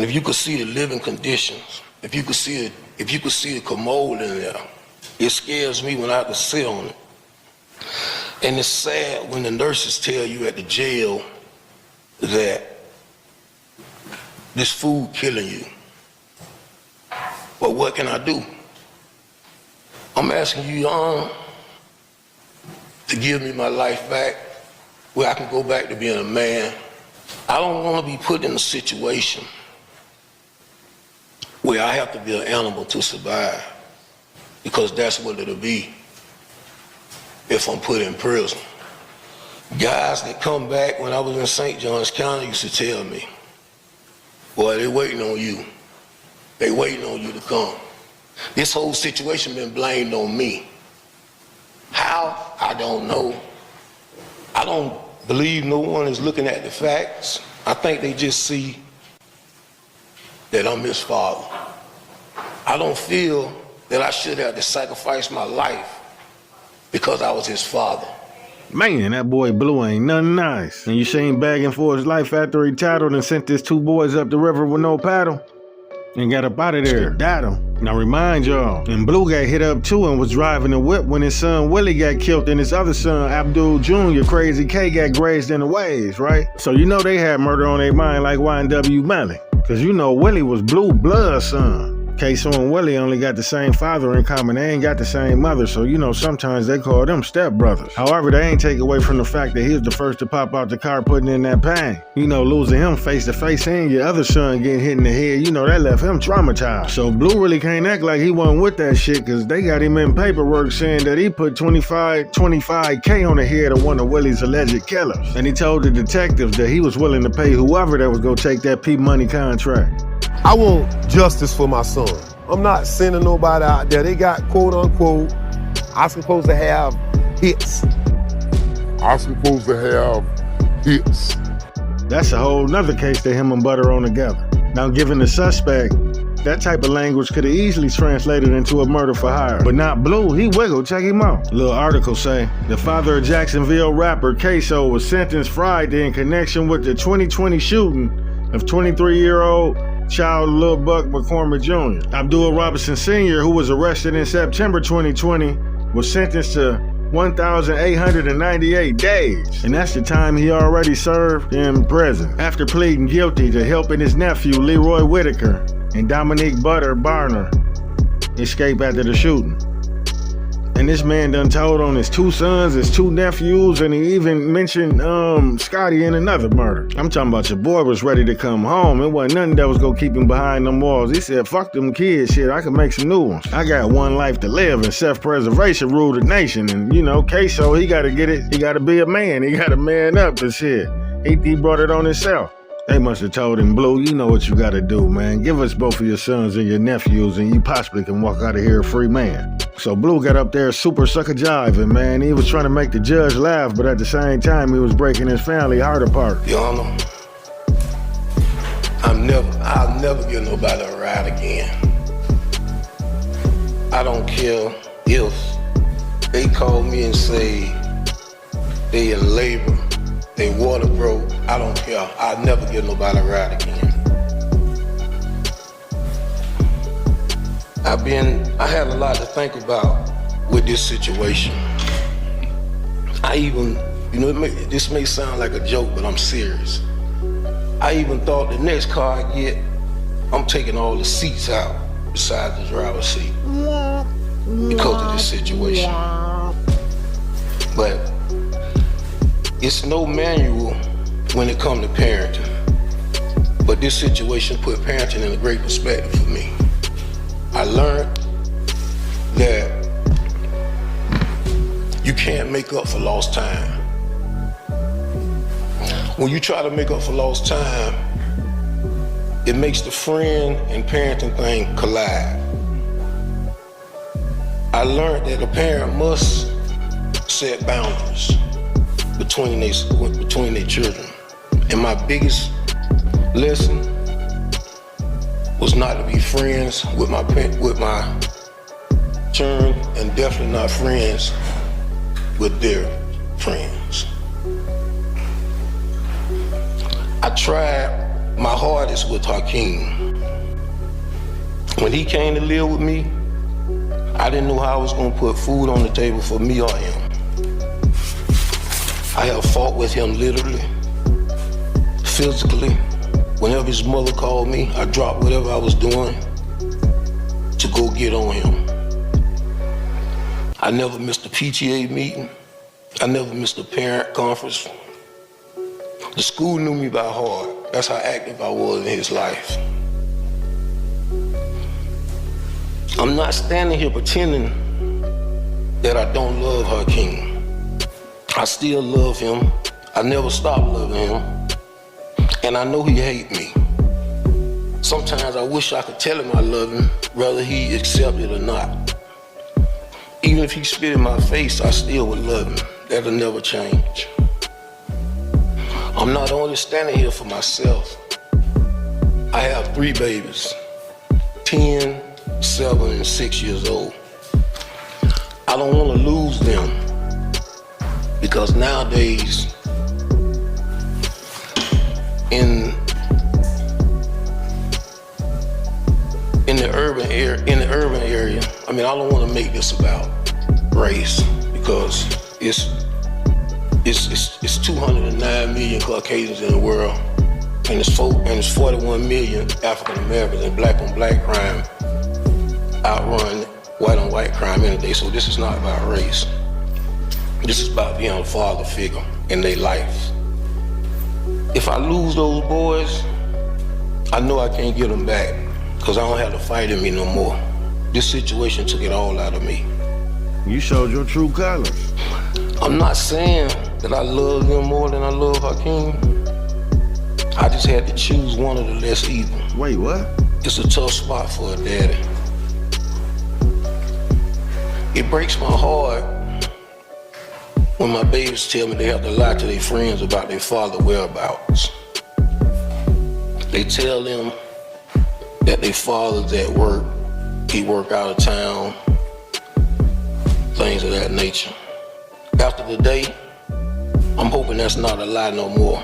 if you could see the living conditions, if you could see the commode in there, it scares me when I have to sit on it. And it's sad when the nurses tell you at the jail that this food killing you. But what can I do? I'm asking you, young, to give me my life back where I can go back to being a man. I don't want to be put in a situation where I have to be an animal to survive, because that's what it'll be if I'm put in prison. Guys that come back when I was in St. Johns County used to tell me, boy, they waiting on you. They waiting on you to come. This whole situation been blamed on me. How? I don't know. I don't believe no one is looking at the facts. I think they just see that I'm his father. I don't feel that I should have to sacrifice my life because I was his father. Man, that boy Blue ain't nothing nice. And you seen begging for his life after he tattled and sent his 2 boys up the river with no paddle? And got up out of there, died him. Now remind y'all, and Blue got hit up too and was driving the whip when his son Willie got killed and his other son Abdul Jr., Crazy K, got grazed in the waves, right? So you know they had murder on their mind like Y&W Melly. Cause you know Willie was Blue blood son. Ksoo and Willie only got the same father in common. They ain't got the same mother, so you know sometimes they call them stepbrothers. However, they ain't take away from the fact that he was the first to pop out the car putting in that pain. You know, losing him face to face and your other son getting hit in the head, you know, that left him traumatized. So Blue really can't act like he wasn't with that shit, cause they got him in paperwork saying that he put 25K on the head of one of Willie's alleged killers. And he told the detectives that he was willing to pay whoever that was gonna take that P Money contract. I want justice for my son. I'm not sending nobody out there. They got quote unquote, I'm supposed to have hits. That's a whole nother case that him and Butter on together. Now, given the suspect, that type of language could have easily translated into a murder for hire. But not Blue, he wiggled, check him out. Little article say, the father of Jacksonville rapper Ksoo was sentenced Friday in connection with the 2020 shooting of 23-year-old child Lil Buck McCormick Jr. Abdul Robinson Sr., who was arrested in September 2020, was sentenced to 1,898 days. And that's the time he already served in prison after pleading guilty to helping his nephew Leroy Whitaker and Dominique Butter Barner escape after the shooting. And this man done told on his 2 sons, his 2 nephews, and he even mentioned Scotty in another murder. I'm talking about your boy was ready to come home. It wasn't nothing that was gonna keep him behind them walls. He said, fuck them kids, shit, I can make some new ones. I got one life to live, and self-preservation rule the nation. And you know, Ksoo, he gotta get it. He gotta be a man. He gotta man up to shit. He brought it on himself. They must have told him, Blue, you know what you gotta do, man. Give us both of your sons and your nephews and you possibly can walk out of here a free man. So Blue got up there super sucker jiving, man. He was trying to make the judge laugh, but at the same time, he was breaking his family heart apart. Your Honor, I'll never give nobody a ride again. I don't care if they call me and say they in labor, they water broke, I don't care. I'll never give nobody a ride again. I had a lot to think about with this situation. I even, you know, this may sound like a joke, but I'm serious. I even thought the next car I get, I'm taking all the seats out besides the driver's seat because of this situation. But it's no manual when it comes to parenting. But this situation put parenting in a great perspective for me. I learned that you can't make up for lost time. When you try to make up for lost time, it makes the friend and parenting thing collide. I learned that a parent must set boundaries between their children. And my biggest lesson was not to be friends with my children, and definitely not friends with their friends. I tried my heart is with Hakeem. When he came to live with me, I didn't know how I was gonna put food on the table for me or him. I have fought with him literally, physically. Whenever his mother called me, I dropped whatever I was doing to go get on him. I never missed a PTA meeting. I never missed a parent conference. The school knew me by heart. That's how active I was in his life. I'm not standing here pretending that I don't love Hakeem. I still love him. I never stopped loving him. And I know he hates me. Sometimes I wish I could tell him I love him, whether he accept it or not. Even if he spit in my face, I still would love him. That'll never change. I'm not only standing here for myself. I have 3 babies, 10, 7, and 6 years old. I don't want to lose them because nowadays in the urban area, I mean, I don't want to make this about race because it's 209 million Caucasians in the world, and it's 41 million African Americans, and black on black crime outrun white on white crime any day. So this is not about race. This is about being a father figure in their life. If I lose those boys, I know I can't get them back because I don't have the fight in me no more. This situation took it all out of me. You showed your true colors. I'm not saying that I love them more than I love Hakeem. I just had to choose one of the less evil. Wait, what? It's a tough spot for a daddy. It breaks my heart when my babies tell me they have to lie to their friends about their father's whereabouts. They tell them that their father's at work, he work out of town, things of that nature. After the day, I'm hoping that's not a lie no more.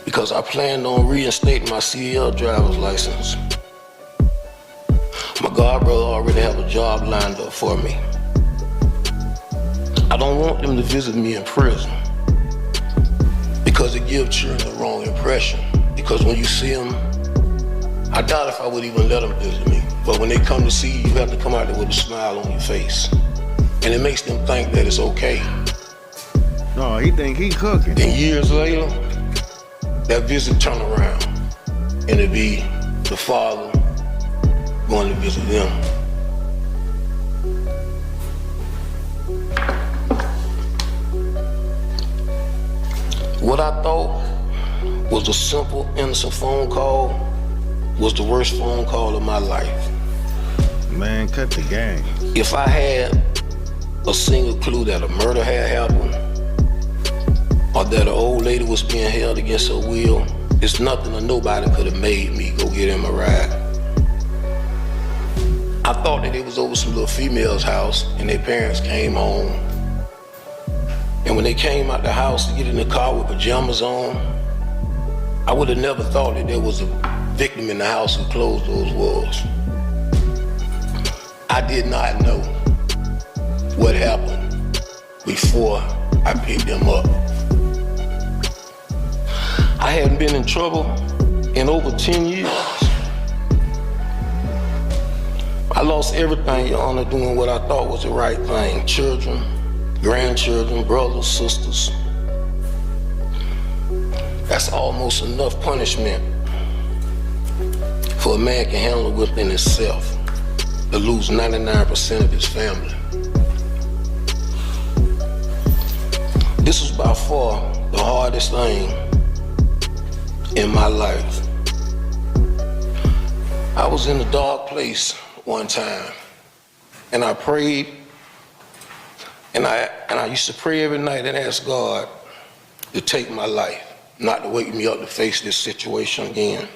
Because I planned on reinstating my CDL driver's license. My god brother already have a job lined up for me. I don't want them to visit me in prison because it gives children the wrong impression. Because when you see them, I doubt if I would even let them visit me. But when they come to see you, you have to come out there with a smile on your face. And it makes them think that it's okay. No, he think he cooking. Then years later, that visit turn around and it be the father going to visit them. What I thought was a simple, innocent phone call was the worst phone call of my life. Man, cut the game. If I had a single clue that a murder had happened or that an old lady was being held against her will, it's nothing or nobody could have made me go get him a ride. I thought that it was over some little female's house and their parents came home. And when they came out the house to get in the car with pajamas on, I would have never thought that there was a victim in the house who closed those walls. I did not know what happened before I picked them up. I hadn't been in trouble in over 10 years. I lost everything, Your Honor, doing what I thought was the right thing. Children, grandchildren, brothers, sisters. That's almost enough punishment for a man can handle within himself to lose 99% of his family. This was by far the hardest thing in my life. I was in a dark place one time, and I prayed, and I used to pray every night and ask God to take my life, not to wake me up to face this situation again.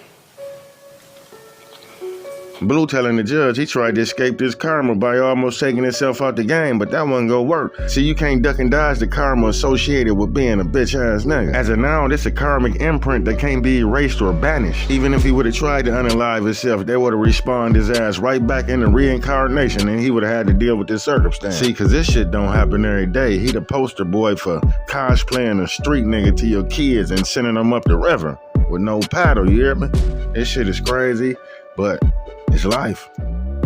Blue telling the judge he tried to escape this karma by almost taking himself out the game, but that wasn't gonna work. See, you can't duck and dodge the karma associated with being a bitch-ass nigga. As of now, this a karmic imprint that can't be erased or banished. Even if he would have tried to unalive himself, they would have respawned his ass right back into reincarnation, and he would have had to deal with this circumstance. See, cause this shit don't happen every day. He the poster boy for cosplaying a street nigga to your kids and sending them up the river with no paddle, you hear me? This shit is crazy, but it's life.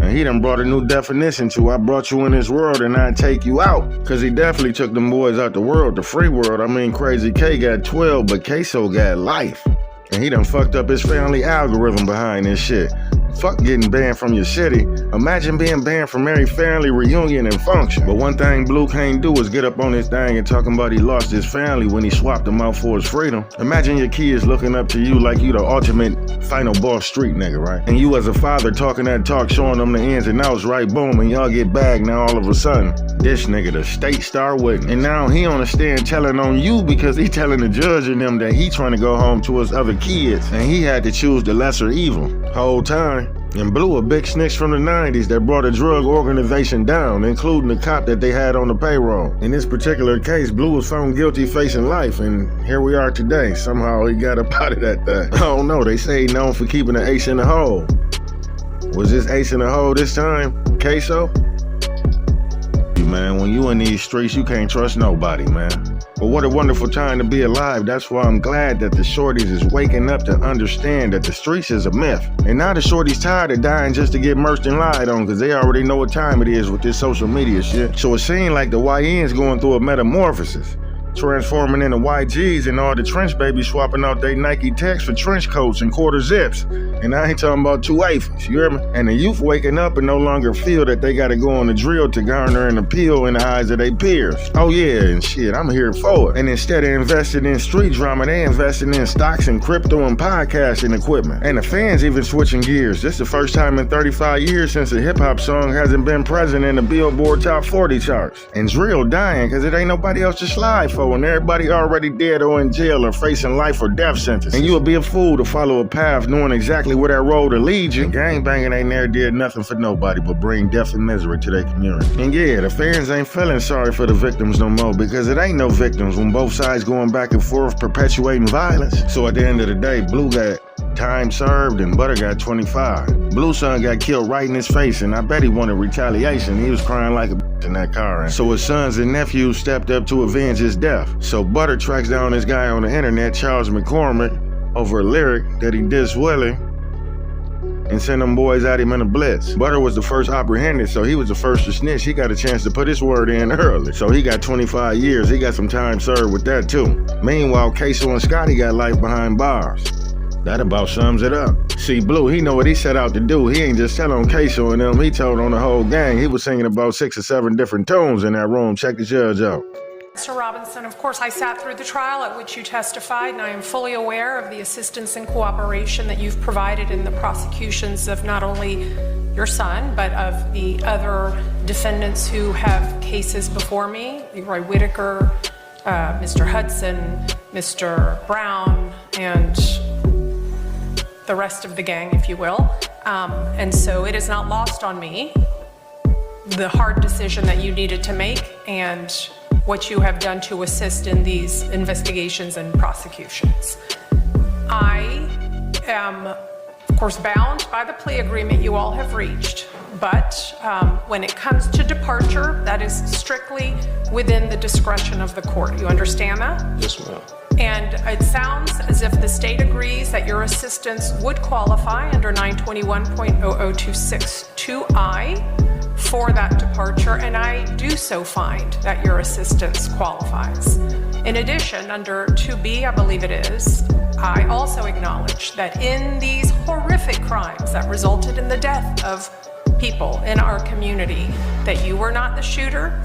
And he done brought a new definition to I brought you in this world and I take you out. Cause he definitely took them boys out the world, the free world. I mean, Crazy K got 12, but Ksoo got life. And he done fucked up his family algorithm behind this shit. Fuck getting banned from your city. Imagine being banned from every family reunion and function. But one thing Blue can't do is get up on his thing and talking about he lost his family when he swapped them out for his freedom. Imagine your kids looking up to you like you the ultimate final boss street nigga, right? And you as a father talking that talk, showing them the ins and outs, right? Boom, and y'all get bagged now all of a sudden. This nigga the state star witness. And now he on the stand telling on you because he telling the judge and them that he trying to go home to his other kids. And he had to choose the lesser evil whole time. And Blue a big snitch from the 90s that brought a drug organization down, including the cop that they had on the payroll. In this particular case, Blue was found guilty facing life, and here we are today. Somehow he got up out of that thing. I don't know, they say he known for keeping an ace in the hole. Was this ace in the hole this time, Ksoo? Man, when you in these streets, you can't trust nobody, man. But what a wonderful time to be alive. That's why I'm glad that the shorties is waking up to understand that the streets is a myth. And now the shorties tired of dying just to get merged and lied on, because they already know what time it is with this social media shit. So it seems like the YN's going through a metamorphosis, transforming into YGs, and all the trench babies swapping out their Nike Techs for trench coats and quarter zips. And I ain't talking about 280s, you hear me? And the youth waking up and no longer feel that they gotta go on the drill to garner an appeal in the eyes of their peers. Oh yeah, and shit, I'm here for it. And instead of investing in street drama, they investing in stocks and crypto and podcasting equipment. And the fans even switching gears. This is the first time in 35 years since a hip hop song hasn't been present in the Billboard Top 40 charts. And drill dying because it ain't nobody else to slide for when everybody already dead or in jail or facing life or death sentences. And you would be a fool to follow a path knowing exactly where that road will lead you. Gangbanging ain't never did nothing for nobody but bring death and misery to their community. And yeah, the fans ain't feeling sorry for the victims no more because it ain't no victims when both sides going back and forth perpetuating violence. So at the end of the day, Blue got time served and Butter got 25. Blue's son got killed right in his face, and I bet he wanted retaliation. He was crying like a bitch in that car. And so his sons and nephews stepped up to avenge his death. So Butter tracks down this guy on the internet, Charles McCormick, over a lyric that he dissed Willie and sent them boys at him in a blitz. Butter was the first apprehended, so he was the first to snitch. He got a chance to put his word in early. So he got 25 years. He got some time served with that too. Meanwhile, Ksoo and Scotty got life behind bars. That about sums it up. See, Blue, he know what he set out to do. He ain't just telling on Ksoo and them, he told on the whole gang. He was singing about 6 or 7 different tunes in that room. Check the judge out. Mr. Robinson, of course, I sat through the trial at which you testified, and I am fully aware of the assistance and cooperation that you've provided in the prosecutions of not only your son, but of the other defendants who have cases before me, Leroy Whitaker, Mr. Hudson, Mr. Brown, and the rest of the gang, if you will. And so it is not lost on me the hard decision that you needed to make and what you have done to assist in these investigations and prosecutions. I am, of course, bound by the plea agreement you all have reached, but when it comes to departure, that is strictly within the discretion of the court. You understand that? Yes, ma'am. And it sounds as if the state agrees that your assistance would qualify under 921.00262I for that departure, and I do so find that your assistance qualifies. In addition, under 2B, I believe it is, I also acknowledge that in these horrific crimes that resulted in the death of people in our community, that you were not the shooter,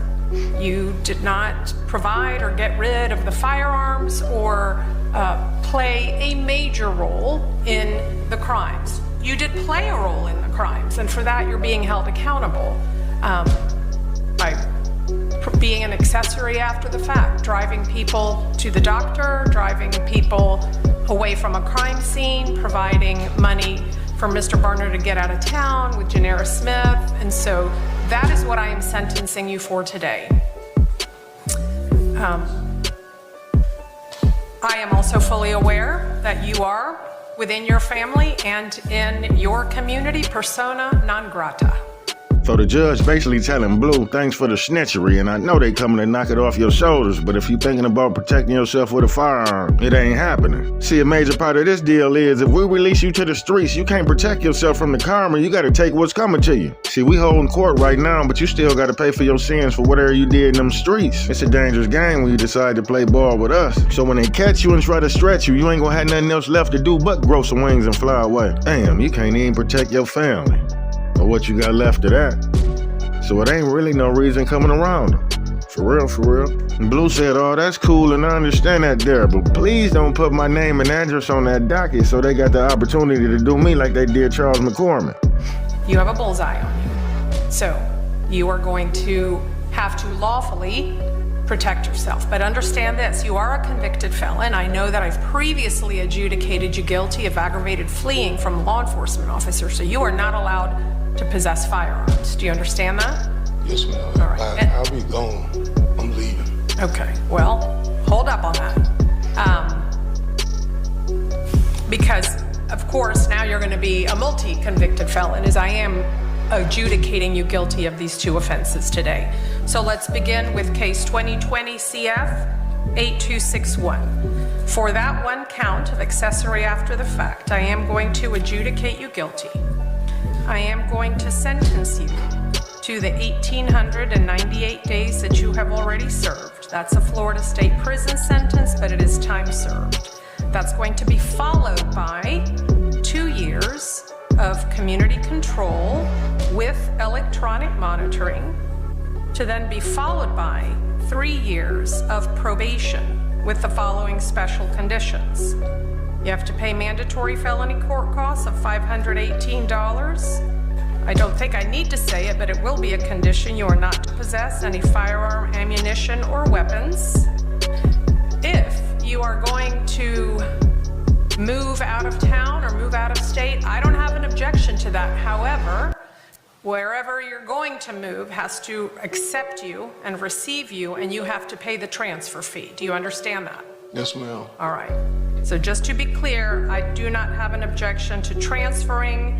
you did not provide or get rid of the firearms or play a major role in the crimes. You did play a role in the crimes, and for that you're being held accountable by being an accessory after the fact, driving people to the doctor, driving people away from a crime scene, providing money for Mr. Barner to get out of town with Janera Smith, and so that is what I am sentencing you for today. I am also fully aware that you are within your family and in your community persona non grata. So the judge basically telling Blue, thanks for the snitchery, and I know they coming to knock it off your shoulders, but if you thinking about protecting yourself with a firearm, it ain't happening. See, a major part of this deal is if we release you to the streets, you can't protect yourself from the karma, you gotta take what's coming to you. See, we holding court right now, but you still gotta pay for your sins for whatever you did in them streets. It's a dangerous game when you decide to play ball with us. So when they catch you and try to stretch you, you ain't gonna have nothing else left to do but grow some wings and fly away. Damn, you can't even protect your family. Or what you got left of that. So it ain't really no reason coming around them. For real, for real. And Blue said, oh, that's cool and I understand that there, but please don't put my name and address on that docket so they got the opportunity to do me like they did Charles McCormick. You have a bullseye on you. So you are going to have to lawfully protect yourself. But understand this, you are a convicted felon. I know that I've previously adjudicated you guilty of aggravated fleeing from a law enforcement officer, so you are not allowed to possess firearms. Do you understand that? Yes, ma'am. All right. I'll be gone. I'm leaving. Okay, well, hold up on that. Because, of course, now you're going to be a multi-convicted felon, as I am adjudicating you guilty of these two offenses today. So let's begin with case 2020 CF 8261. For that one count of accessory after the fact, I am going to adjudicate you guilty. I am going to sentence you to the 1,898 days that you have already served. That's a Florida State prison sentence, but it is time served. That's going to be followed by 2 years of community control with electronic monitoring, to then be followed by 3 years of probation with the following special conditions. You have to pay mandatory felony court costs of $518. I don't think I need to say it, but it will be a condition. You are not to possess any firearm, ammunition, or weapons. If you are going to move out of town or move out of state, I don't have an objection to that. However, wherever you're going to move has to accept you and receive you, and you have to pay the transfer fee. Do you understand that? Yes, ma'am. All right. So just to be clear, I do not have an objection to transferring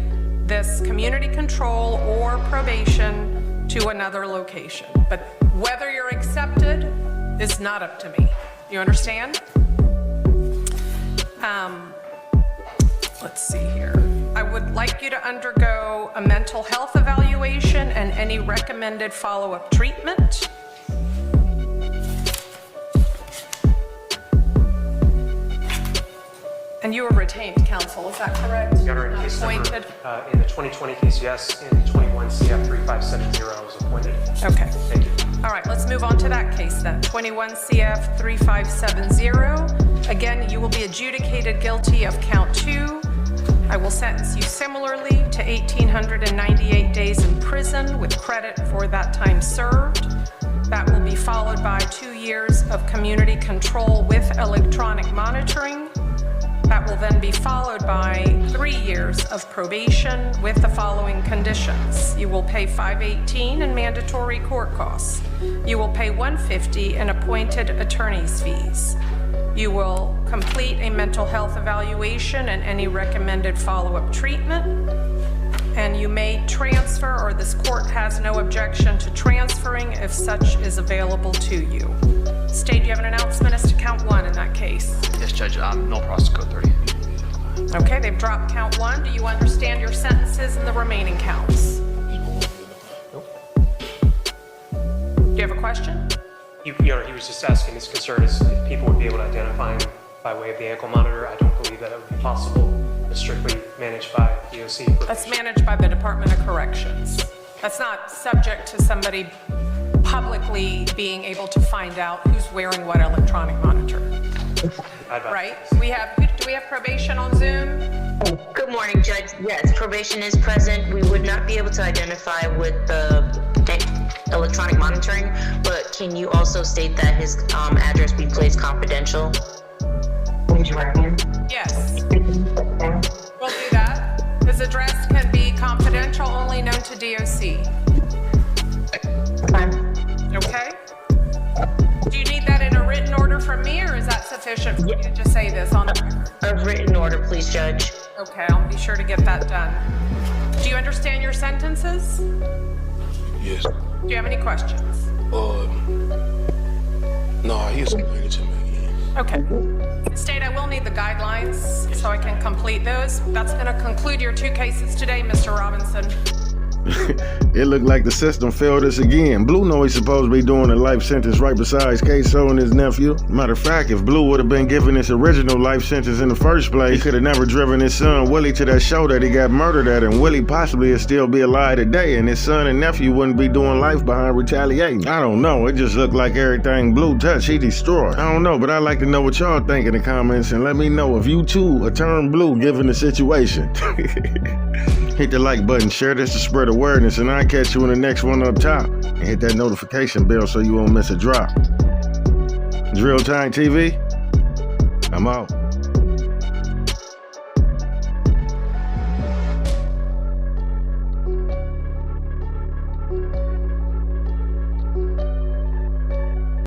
this community control or probation to another location. But whether you're accepted is not up to me. You understand? Let's see here. I would like you to undergo a mental health evaluation and any recommended follow-up treatment. And you were retained counsel, is that correct? Your Honor, in case number, appointed? in the 2020 case, yes. In the 21 CF 3570, I was appointed. Okay. Thank you. All right, let's move on to that case then. 21 CF 3570. Again, you will be adjudicated guilty of count 2. I will sentence you similarly to 1,898 days in prison with credit for that time served. That will be followed by 2 years of community control with electronic monitoring. That will then be followed by 3 years of probation with the following conditions. You will pay $518 in mandatory court costs. You will pay $150 in appointed attorney's fees. You will complete a mental health evaluation and any recommended follow-up treatment. And you may transfer, or this court has no objection to transferring if such is available to you. State, do you have an announcement as to count 1 in that case? Yes, Judge. No process code 30. Okay, they've dropped count 1. Do you understand your sentences and the remaining counts? Do you have a question? Your Honor, he was just asking, his concern is if people would be able to identify him by way of the ankle monitor. I don't believe that it would be possible. It's strictly managed by DOC. That's managed by the Department of Corrections. That's not subject to somebody publicly being able to find out who's wearing what electronic monitor. Right? Do we have probation on Zoom? Good morning, Judge. Yes, probation is present. We would not be able to identify with the electronic monitoring, but can you also state that his address be placed confidential? Yes. We'll do that. Is address can be confidential, only known to DOC. Fine. Okay? Do you need that in a written order from me, or is that sufficient for you to just say this on the record? A written order, please, Judge. Okay, I'll be sure to get that done. Do you understand your sentences? Yes. Do you have any questions? No, he explained it to me again. Okay. State, I will need the guidelines so I can complete those. That's going to conclude your 2 cases today, Mr. Robinson. It looked like the system failed us again. Blue know he's supposed to be doing a life sentence right besides Ksoo and his nephew. Matter of fact, if Blue would have been given his original life sentence in the first place, he could have never driven his son Willie to that show that he got murdered at, and Willie possibly would still be alive today, and his son and nephew wouldn't be doing life behind retaliating. I don't know, it just looked like everything Blue touched, he destroyed. I don't know, but I'd like to know what y'all think in the comments, and let me know if you too are turned blue given the situation. Hit the like button, share this to spread awareness, and I'll catch you in the next one up top. And hit that notification bell so you won't miss a drop. Drill Time TV, I'm out.